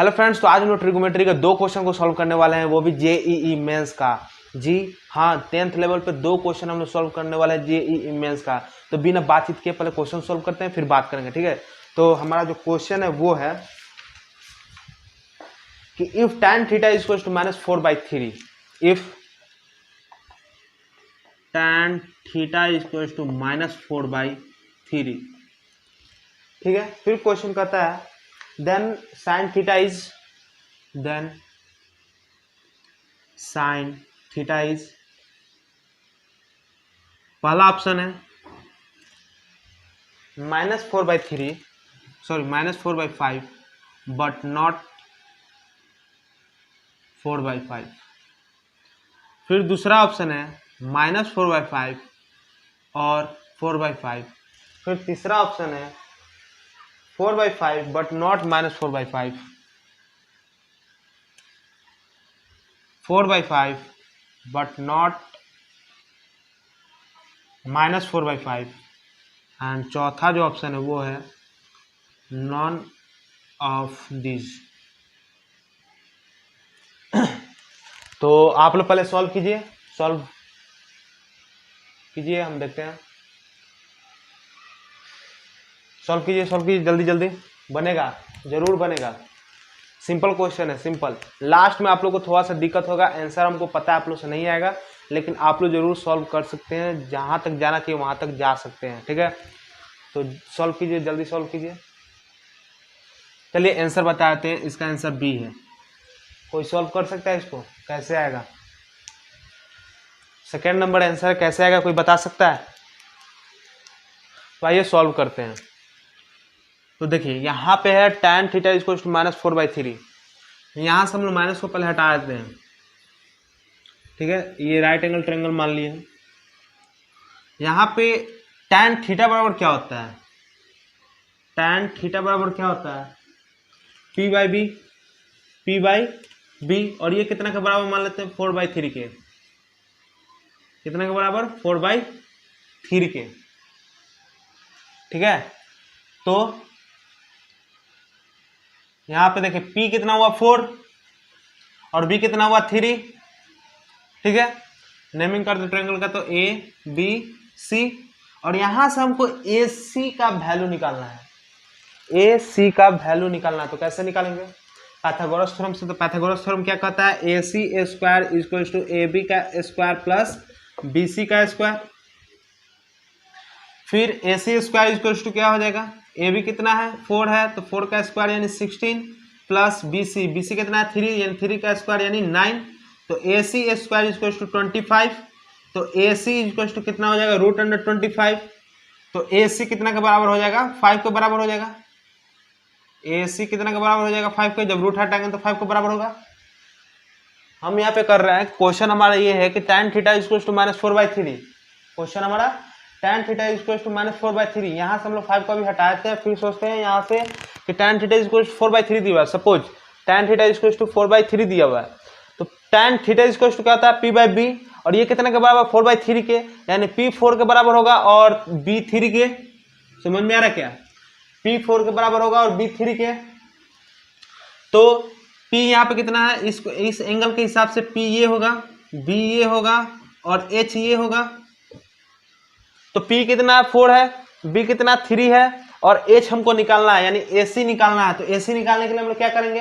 Hello friends, तो आज हम लोग ट्रिग्नोमेट्री के दो क्वेश्चन को सॉल्व करने वाले हैं, वो भी जेईई मेंस का। जी हाँ, 10th लेवल पे दो क्वेश्चन हम लोग सॉल्व करने वाले हैं जेईई मेंस का। तो बिना बातचीत के पहले क्वेश्चन सॉल्व करते हैं, फिर बात करेंगे, ठीक है। तो हमारा जो क्वेश्चन है वो है कि if tan theta is equal to -4/3, if tan theta is equal to -4/3, ठीक है। फिर क्वेश्चन कहता है then sin theta is पहला ऑप्शन है -4/3, सॉरी -4/5 बट नॉट 4/5। फिर दूसरा ऑप्शन है -4/5 और 4/5। फिर तीसरा ऑप्शन है 4/5 but not -4/5, 4/5 but not -4/5, and चौथा जो ऑप्शन है वो है नॉन ऑफ दिस। तो आप लोग पहले सॉल्व कीजिए, हम देखते हैं। सॉल्व कीजिए जल्दी जल्दी, बनेगा, जरूर बनेगा। सिंपल क्वेश्चन है, सिंपल। लास्ट में आप लोग को थोड़ा सा दिक्कत होगा, आंसर हमको पता है आप लोग से नहीं आएगा, लेकिन आप लोग जरूर सॉल्व कर सकते हैं। जहां तक जाना चाहिए वहां तक जा सकते हैं, ठीक है। तो सॉल्व कीजिए, जल्दी सॉल्व कीजिए। चलिए आंसर बताते हैं, इसका आंसर बी है। कोई सॉल्व कर सकता है इसको, कैसे आएगा? सेकेंड नंबर आंसर कैसे आएगा, कोई बता सकता है? तो आइए सॉल्व करते हैं। तो देखिए यहाँ पे है tan theta is equal to -4/3। यहाँ से हम लोग माइनस को पहले हटा देते हैं, ठीक है। ये राइट एंगल ट्रायंगल मान लिए। यहाँ पे tan थीटा बराबर क्या होता है? tan थीटा बराबर क्या होता है? P/B, और ये कितना के बराबर मान लेते हैं? 4/3 के। कितना के बराबर? 4/3 के, ठीक है। तो यहाँ पे देखिए P कितना हुआ 4 और B कितना हुआ 3, ठीक है। नेमिंग कर दो ट्रायंगल का, तो ABC, और यहां से हमको AC का वैल्यू निकालना है। AC का वैल्यू निकालना है, तो कैसे निकालेंगे? पाइथागोरस थ्योरम से। तो पाइथागोरस थ्योरम क्या कहता है? AC² इक्वल टू AB का स्क्वायर प्लस BC का स्क्वायर। फिर AC² इक्वल टू क्या हो जाएगा? AB कितना है? 4 है, तो 4 का स्क्वायर यानी 16 प्लस BC कितना है? 3, यानी 3 का स्क्वायर यानी 9। तो AC² इक्वल टू 25। तो AC इक्वल टू कितना हो जाएगा? √25। तो AC कितना के बराबर हो जाएगा? 5 के बराबर हो जाएगा। AC कितना के बराबर हो जाएगा? 5 के। जब रूट हटाएंगे तो 5 के बराबर होगा। हम यहाँ पे कर रहे हैं, क्वेश्चन हमारा ये है कि tan theta equal to -4/3। Question हमारा tan थीटा इक्वल टू -4/3। यहाँ से हम लोग 5 को भी हटाते हैं, फिर सोचते हैं यहाँ से कि tan थीटा इक्वल टू 4/3 दिया हुआ है। Suppose tan theta equal to 4/3 दिया हुआ है, तो tan थीटा इक्वल टू क्या होता है? P/B, और ये कितना के बराबर? 4/3 के, यानी P 4 के बराबर होगा और B 3 के। समझ में आ रहा है क्या? P 4 के बराबर होगा और B 3 के। तो P यहाँ पे कितना है? इस एंगल के हिसाब से P ये होगा, B ये होगा और H ये होगा। तो P कितना 4 है, B कितना 3 है, और H हमको निकालना है, यानी AC निकालना है। तो AC निकालने के लिए हम लोग क्या करेंगे?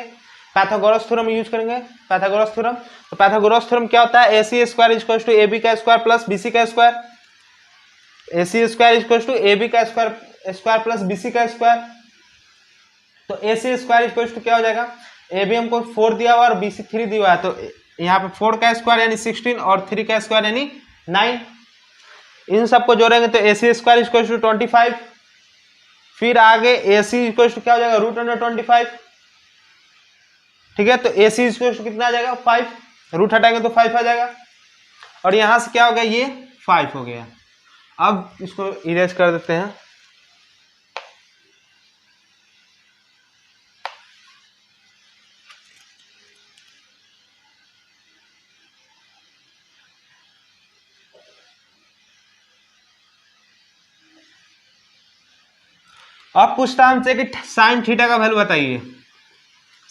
पाइथागोरस थ्योरम यूज करेंगे। पाइथागोरस थ्योरम, तो पाइथागोरस थ्योरम क्या होता है? AC² इक्वल टू AB का स्क्वायर प्लस BC का square. AC² equal to AB का स्क्वायर प्लस BC का स्क्वायर। तो AC² इक्वल टू क्या हो जाएगा? AB हमको 4 दिया हुआ और BC 3 दिया हुआ है, तो यहाँ पे 4 का स्क्वायर यानी 16 और 3 का स्क्वायर यानी 9। इन सबको जोड़ेंगे तो AC² इक्वल टू 25। फिर आगे AC इक्वल टू क्या हो जाएगा? √25, ठीक है। तो AC इक्वल टू कितना आ जाएगा? 5। रूट हटाएंगे तो 5 आ जाएगा, और यहां से क्या हो गया? ये 5 हो गया। अब इसको इरेज कर देते हैं। अब पूछता है हमसे कि साइन थीटा का वैल्यू बताइए।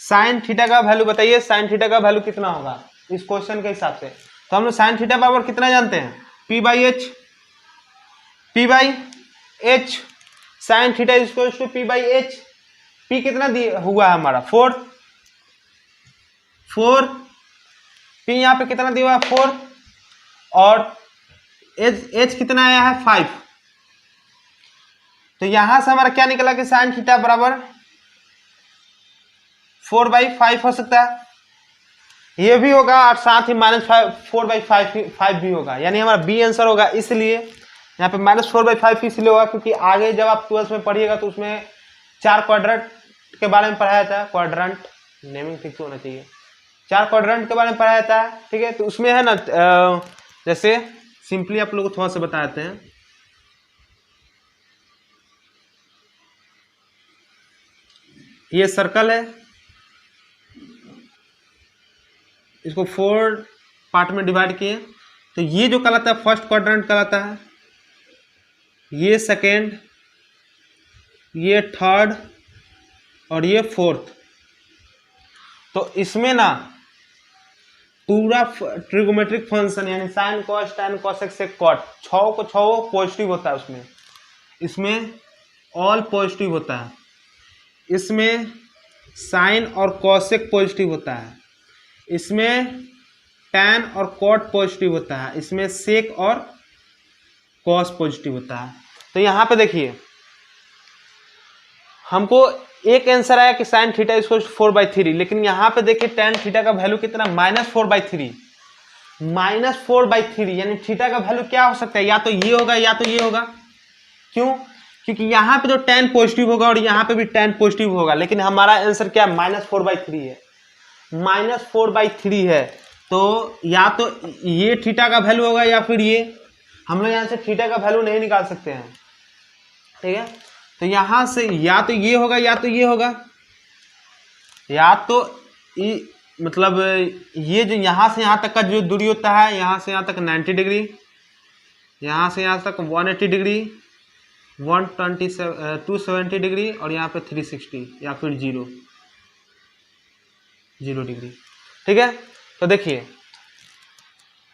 साइन थीटा का वैल्यू बताइए, साइन थीटा का वैल्यू कितना होगा इस क्वेश्चन के हिसाब से। तो हम लोग साइन थीटा बराबर कितना जानते हैं, P by H, P by H, sine theta equal to P by H. P कितना दिया हुआ है हमारा 4, पी यहाँ पे कितना दिया हुआ है 4, और एच कितना आया है 5। तो यहां से हमारा क्या निकला कि साइन थीटा बराबर 4/5 हो सकता है, ये भी होगा, और साथ ही -4/5 भी होगा, यानी हमारा बी आंसर होगा। इसलिए यहाँ पे -4/5 इसलिए होगा क्योंकि आगे जब आप 12th में पढ़िएगा तो उसमें 4 क्वाड्रेंट के बारे में पढ़ाया था, क्वाड्रेंट नेमिंग ठीक होना चाहिए, 4 क्वाड्रेंट के बारे में पढ़ाया था, ठीक है। तो उसमें है ना, जैसे सिंपली आप लोगों को थोड़ा सा बता देते हैं। ये सर्कल है, इसको 4 पार्ट में डिवाइड किए, तो ये जो कहलाता है फर्स्ट क्वाड्रेंट कहलाता है, ये सेकेंड, ये थर्ड, और ये फोर्थ। तो इसमें ना पूरा ट्रिगोमेट्रिक फंक्शन यानी sine cos tan cosec sec cot 6 को 6 पॉजिटिव होता है उसमें, इसमें ऑल पॉजिटिव होता है, इसमें साइन और कॉसेक पॉजिटिव होता है, इसमें टैन और कॉट पॉजिटिव होता है, इसमें सेक और कॉस पॉजिटिव होता है। तो यहाँ पे देखिए हमको एक आंसर आया कि साइन थीटा इक्वल 4/3, लेकिन यहाँ पे देखिए टैन थीटा का वैल्यू कितना -4/3, -4/3, यानी थीटा का वैल्यू क्या हो सकता है, या तो ये होगा या तो ये होगा। क्यों? क्योंकि यहाँ पे जो टैन पॉजिटिव होगा और यहाँ पे भी टैन पॉजिटिव होगा, लेकिन हमारा आंसर क्या -4/3 है, -4/3 है। तो या तो ये थीटा का वैल्यू होगा या फिर ये, हम लोग यहाँ से थीटा का वैल्यू नहीं निकाल सकते हैं, ठीक है। तो यहां से या तो ये होगा या तो ये होगा, या तो मतलब ये जो यहां से यहां तक का जो दूरी होता है, यहां से यहां तक 90 डिग्री, यहां से यहां तक 180 डिग्री, 270 डिग्री, और यहाँ पे 360 या फिर 0 डिग्री, ठीक है। तो देखिए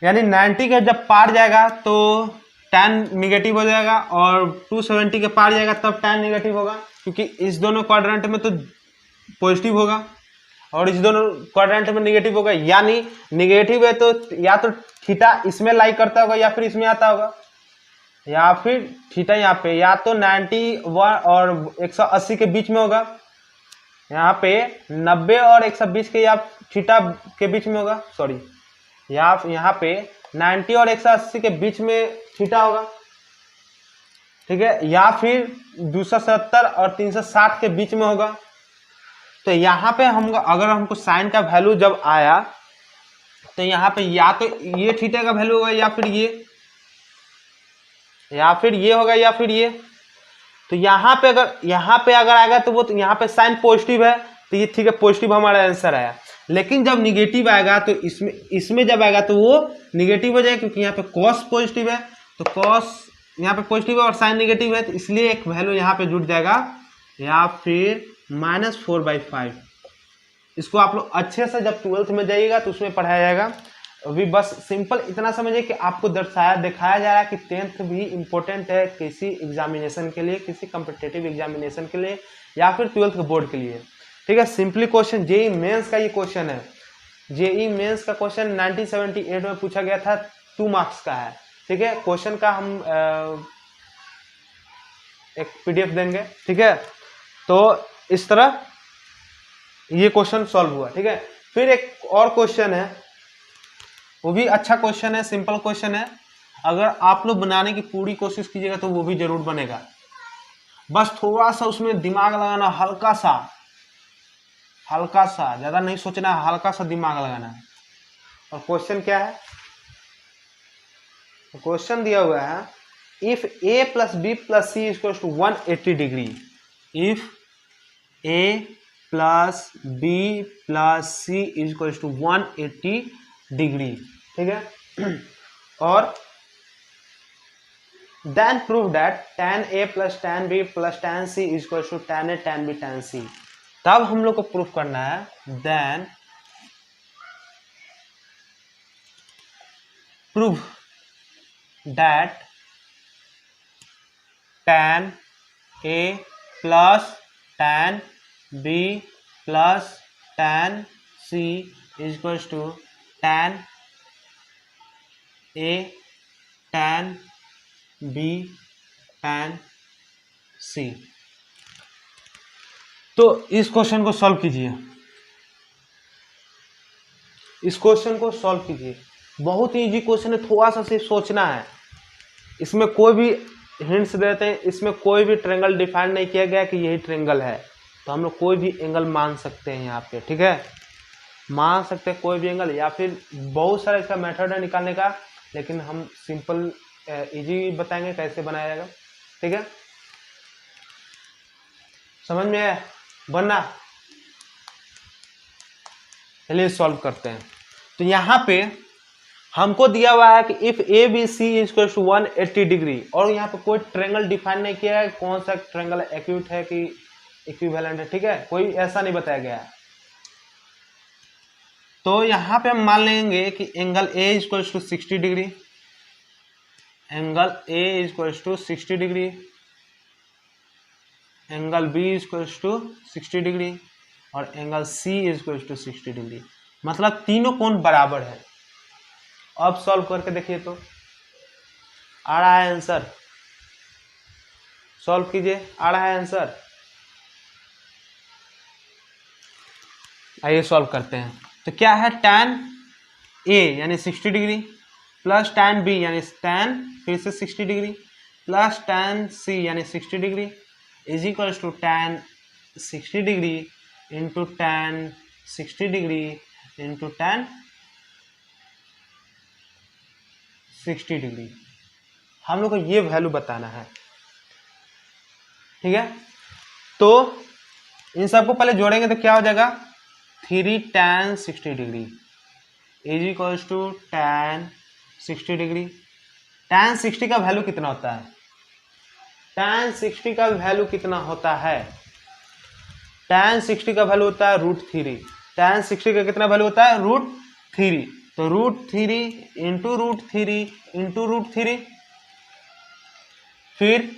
यानी 90 के जब पार जाएगा तो टैन निगेटिव हो जाएगा, और 270 के पार जाएगा तब टैन निगेटिव होगा, क्योंकि इस दोनों क्वाड्रेंट में तो पॉजिटिव होगा और इस दोनों क्वाड्रेंट में निगेटिव होगा, यानी निगेटिव है तो या तो थीटा इसमें लाई करता होगा या फिर इसमें आता होगा, या फिर थीटा यहाँ पे या तो 91 और 180 के बीच में होगा, यहाँ पे 90 और 120 के या थीटा के बीच में होगा, सॉरी यहाँ पे 90 और 180 के बीच में थीटा होगा, ठीक है, या फिर 270 और 360 के बीच में होगा। तो यहाँ पे हम अगर हमको साइन का वैल्यू जब आया तो यहाँ पे या तो ये थीटा का वैल्यू होगा या फिर ये होगा या फिर ये। तो यहाँ पे अगर आएगा तो वो तो यहाँ पे साइन पॉजिटिव है, तो ये ठीक है, पॉजिटिव हमारा आंसर आया। लेकिन जब निगेटिव आएगा तो इसमें जब आएगा तो वो निगेटिव हो जाएगा, क्योंकि यहाँ पे कॉस पॉजिटिव है, तो कॉस यहाँ पे पॉजिटिव है और साइन निगेटिव है, तो इसलिए एक वैल्यू यहाँ पे जुड़ जाएगा, या फिर -4/5। इसको आप लोग अच्छे से जब 12th में जाइएगा तो उसमें पढ़ाया जाएगा। अभी बस सिंपल इतना समझिए कि आपको दिखाया जा रहा है कि 10th भी इम्पोर्टेंट है किसी एग्जामिनेशन के लिए, किसी कॉम्पिटिटिव एग्जामिनेशन के लिए, या फिर 12th के बोर्ड के लिए, ठीक है। सिंपली क्वेश्चन जेईई मेंस का ये क्वेश्चन है, जेईई मेंस का क्वेश्चन 1978 में पूछा गया था, 2 मार्क्स का है, ठीक है। क्वेश्चन का हम एक PDF देंगे, ठीक है। तो इस तरह ये क्वेश्चन सॉल्व हुआ, ठीक है। फिर एक और क्वेश्चन है, वो भी अच्छा क्वेश्चन है, सिंपल क्वेश्चन है, अगर आप लोग बनाने की पूरी कोशिश कीजिएगा तो वो भी जरूर बनेगा। बस थोड़ा सा उसमें दिमाग लगाना, हल्का सा, ज्यादा नहीं सोचना, हल्का सा दिमाग लगाना है। और क्वेश्चन क्या है, क्वेश्चन दिया हुआ है, if a + b + c = 180 degree, if a + b + c = 180 degree, ठीक है। और then prove that tan a + tan b + tan c = tan a tan b tan c। तब हम लोग को प्रूफ करना है then prove that tan A plus tan B plus tan C is equals to tan A tan B tan C। तो इस question को solve कीजिए, इस क्वेश्चन को सॉल्व कीजिए। बहुत ही इजी क्वेश्चन है, थोड़ा सा सिर्फ सोचना है। इसमें कोई भी हिंट्स देते हैं, इसमें कोई भी ट्रेंगल डिफाइन नहीं किया गया कि यही ट्रेंगल है, तो हम लोग कोई भी एंगल मान सकते हैं यहाँ पे, ठीक है, मान सकते हैं कोई भी एंगल, या फिर बहुत सारा इसका मेथड है निकालने का, लेकिन हम सिंपल इजी बताएंगे कैसे बनाया जाएगा, ठीक है, समझ में बनना। चलिए सॉल्व करते हैं। तो यहाँ पे हमको दिया हुआ है कि if A B C is equal to 180 degree, और यहाँ पे कोई ट्रेंगल डिफाइन नहीं किया है, कौन सा ट्रेंगल एक्यूट है कि इक्विवेलेंट है, ठीक है, कोई ऐसा नहीं बताया गया है। तो यहाँ पे हम मान लेंगे कि angle A is equal to 60 degree, angle A is equal to 60 degree, angle B is equal to 60 degree, और angle C is equal to 60 degree, मतलब तीनों कोण बराबर है। अब सॉल्व करके देखिए तो आ रहा है आंसर, सॉल्व कीजिए, आ रहा है आंसर। आइए सॉल्व करते हैं। तो क्या है, tan A यानी 60 डिग्री प्लस tan B यानी tan फिर से 60 डिग्री प्लस tan C यानी 60 degree is equal to tan 60 degree into tan 60 degree into tan 60 degree. हम लोग को ये वैल्यू बताना है, ठीक है। तो इन सबको पहले जोड़ेंगे तो क्या हो जाएगा, 3 tan 60 degree is equal to tan 60 degree. tan 60 का वैल्यू कितना होता है, tan 60 का वैल्यू कितना होता है, tan 60 का वैल्यू होता है √3। tan 60 का कितना वैल्यू होता है, √3। तो √3 इंटू √3 इंटू √3, फिर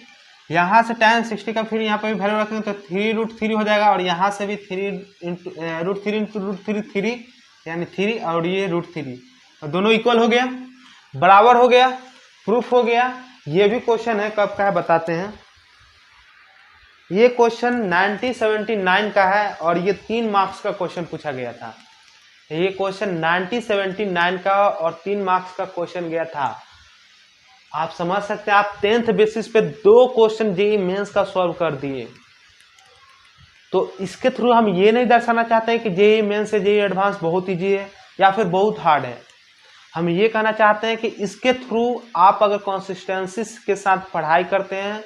यहाँ से tan 60 का फिर यहाँ पे भी वैल्यू रखेंगे तो 3√3 हो जाएगा, और यहाँ से भी 3 इंटू √3 इंटू √3 3 यानी 3, और ये √3, और दोनों इक्वल हो गया, बराबर हो गया, प्रूफ हो गया। ये भी क्वेश्चन है, कब का है बताते हैं। ये क्वेश्चन 1979 का है, और ये 3 मार्क्स का क्वेश्चन पूछा गया था। ये क्वेश्चन 1979 का और 3 मार्क्स का क्वेश्चन गया था। आप समझ सकते हैं, आप 10th बेसिस पे 2 क्वेश्चन जेईई मेंस का सॉल्व कर दिए। तो इसके थ्रू हम ये नहीं दर्शाना चाहते हैं कि जेईई मेंस से जेईई एडवांस बहुत ईजी है या फिर बहुत हार्ड है। हम ये कहना चाहते हैं कि इसके थ्रू आप अगर कंसिस्टेंसी के साथ पढ़ाई करते हैं,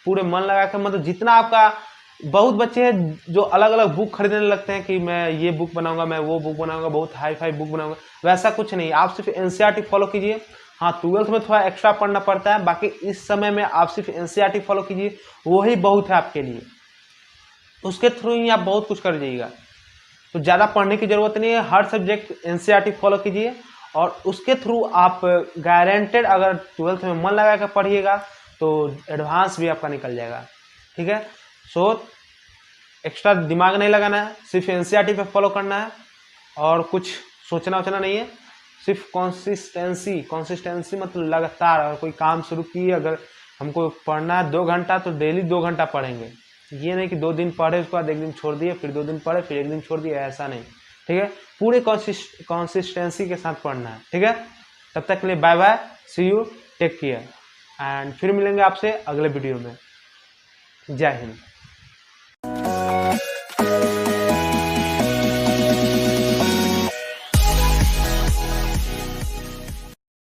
पूरे मन लगा कर, मतलब जितना आपका, बहुत बच्चे हैं जो अलग अलग बुक खरीदने लगते हैं कि मैं ये बुक बनाऊंगा, मैं वो बुक बनाऊंगा, बहुत हाई फाई बुक बनाऊंगा, वैसा कुछ नहीं। आप सिर्फ एनसीईआरटी फॉलो कीजिए। हाँ, 12th में थोड़ा एक्स्ट्रा पढ़ना पड़ता है, बाकी इस समय में आप सिर्फ एनसीईआरटी फॉलो कीजिए, वही बहुत है आपके लिए। उसके थ्रू ही आप बहुत कुछ कर जाइएगा, तो ज़्यादा पढ़ने की जरूरत नहीं है। हर सब्जेक्ट एनसीईआरटी फॉलो कीजिए, और उसके थ्रू आप गारंटेड अगर 12th में मन लगा कर पढ़िएगा तो एडवांस भी आपका निकल जाएगा, ठीक है। सो एक्स्ट्रा दिमाग नहीं लगाना है, सिर्फ एनसीईआरटी पे फॉलो करना है, और कुछ सोचना वोचना नहीं है, सिर्फ कंसिस्टेंसी मतलब लगातार। अगर कोई काम शुरू किए, अगर हमको पढ़ना है 2 घंटा तो डेली 2 घंटा पढ़ेंगे। ये नहीं कि 2 दिन पढ़े उसके बाद 1 दिन छोड़ दिए, फिर 2 दिन पढ़े फिर 1 दिन छोड़ दिए, ऐसा नहीं, ठीक है। पूरे कंसिस्टेंसी के साथ पढ़ना है, ठीक है। तब तक के लिए bye bye, see you, take care, and फिर मिलेंगे आपसे अगले वीडियो में। जय हिंद।